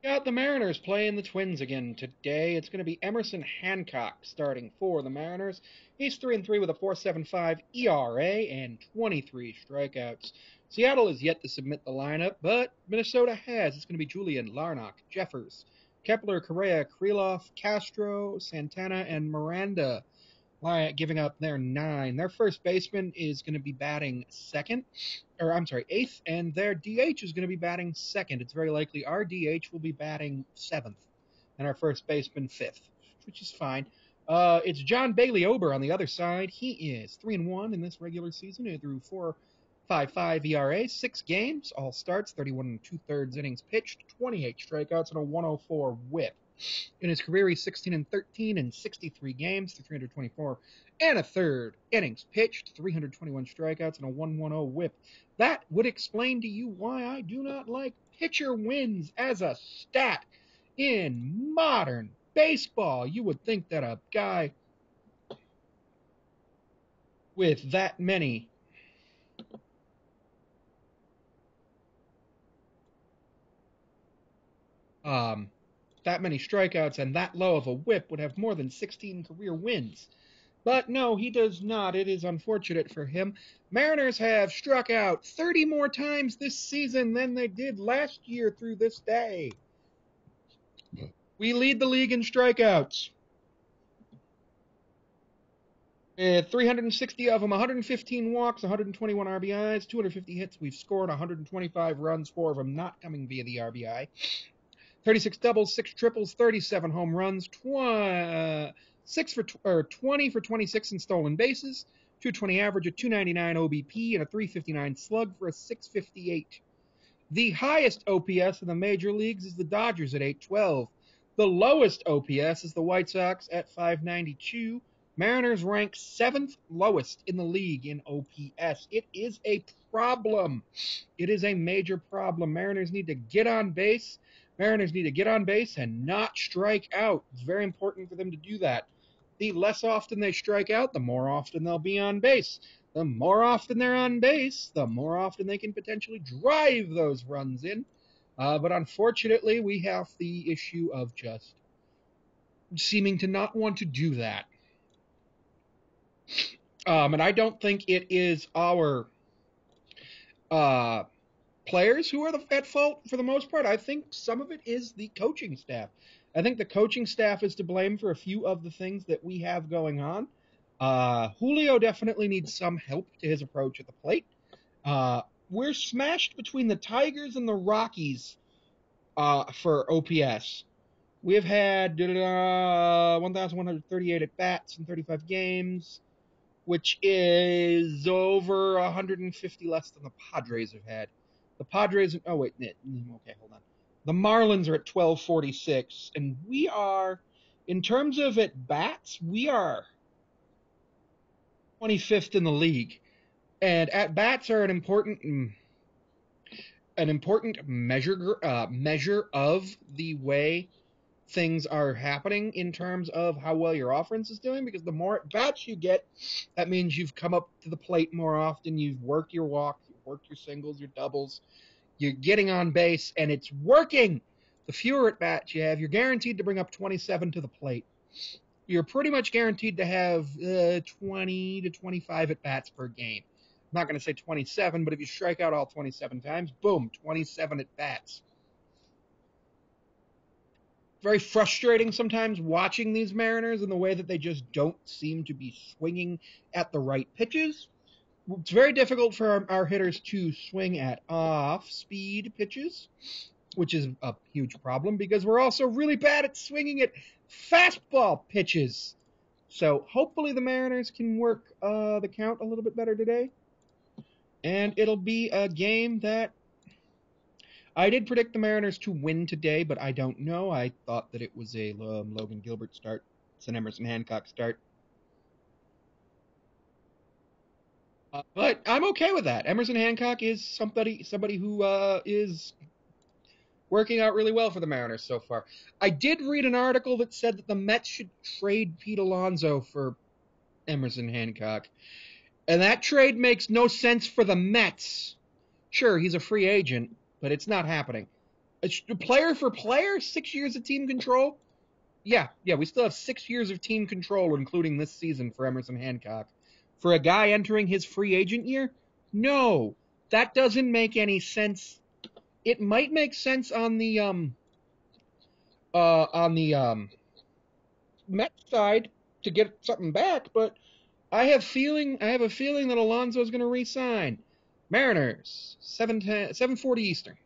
Got the Mariners playing the Twins again today. It's going to be Emerson Hancock starting for the Mariners. He's 3-3 with a 4.75 ERA and 23 strikeouts. Seattle is yet to submit the lineup, but Minnesota has. It's going to be Julian, Larnach, Jeffers, Kepler, Correa, Krylov, Castro, Santana, and Miranda giving up their 9. Their first baseman is going to be batting second, or I'm sorry, eighth, and their DH is going to be batting second. It's very likely our DH will be batting seventh, and our first baseman fifth, which is fine. It's John Bailey Ober on the other side. He is 3-1 in this regular season. He threw 4.55 ERA, 6 games, all starts, 31 and 2/3 innings pitched, 28 strikeouts, and a 104 whip. In his career, he's 16-13 in 63 games, 324 and a third innings pitched, 321 strikeouts, and a 110 whip. That would explain to you why I do not like pitcher wins as a stat in modern baseball. You would think that a guy with that many um, strikeouts and that low of a whip would have more than 16 career wins. But no, he does not. It is unfortunate for him. Mariners have struck out 30 more times this season than they did last year through this day. We lead the league in strikeouts. 360 of them, 115 walks, 121 RBIs, 250 hits. We've scored 125 runs, 4 of them not coming via the RBI. 36 doubles, 6 triples, 37 home runs, 20 for 26 in stolen bases, 220 average, a 299 OBP, and a 359 slug for a 658. The highest OPS in the major leagues is the Dodgers at 812. The lowest OPS is the White Sox at 592. Mariners rank 7th lowest in the league in OPS. It is a problem. It is a major problem. Mariners need to get on base. Mariners need to get on base and not strike out. It's very important for them to do that. The less often they strike out, the more often they'll be on base. The more often they're on base, the more often they can potentially drive those runs in. But unfortunately, we have the issue of just seeming to not want to do that. And I don't think it is our players who are at fault for the most part. I think some of it is the coaching staff. I think the coaching staff is to blame for a few of the things that we have going on. Julio definitely needs some help to his approach at the plate. We're smashed between the Tigers and the Rockies for OPS. We've had 1,138 at bats in 35 games, which is over 150 less than the Padres have had. The Padres, oh wait, okay, hold on. The Marlins are at 1246, and we are, in terms of at bats, we are 25th in the league. And at bats are an important measure of the way things are happening in terms of how well your offense is doing, because the more at bats you get, that means you've come up to the plate more often, you've worked your walks, you've worked your singles, your doubles, you're getting on base, and it's working. The fewer at bats you have, you're guaranteed to bring up 27 to the plate. You're pretty much guaranteed to have 20 to 25 at bats per game. I'm not going to say 27, but if you strike out all 27 times, boom, 27 at bats. Very frustrating sometimes watching these Mariners in the way that they just don't seem to be swinging at the right pitches. It's very difficult for our hitters to swing at off-speed pitches, which is a huge problem because we're also really bad at swinging at fastball pitches. So hopefully the Mariners can work the count a little bit better today. And it'll be a game that I did predict the Mariners to win today, but I don't know. I thought that it was a Logan Gilbert start. It's an Emerson Hancock start. But I'm okay with that. Emerson Hancock is somebody who is working out really well for the Mariners so far. I did read an article that said that the Mets should trade Pete Alonso for Emerson Hancock. And that trade makes no sense for the Mets. Sure, he's a free agent, but it's not happening. Player for player, 6 years of team control. Yeah, we still have 6 years of team control, including this season for Emerson Hancock. For a guy entering his free agent year, no, that doesn't make any sense. It might make sense on the Mets side to get something back, but I have a feeling that Alonso's going to re-sign. Mariners, 7:40 Eastern.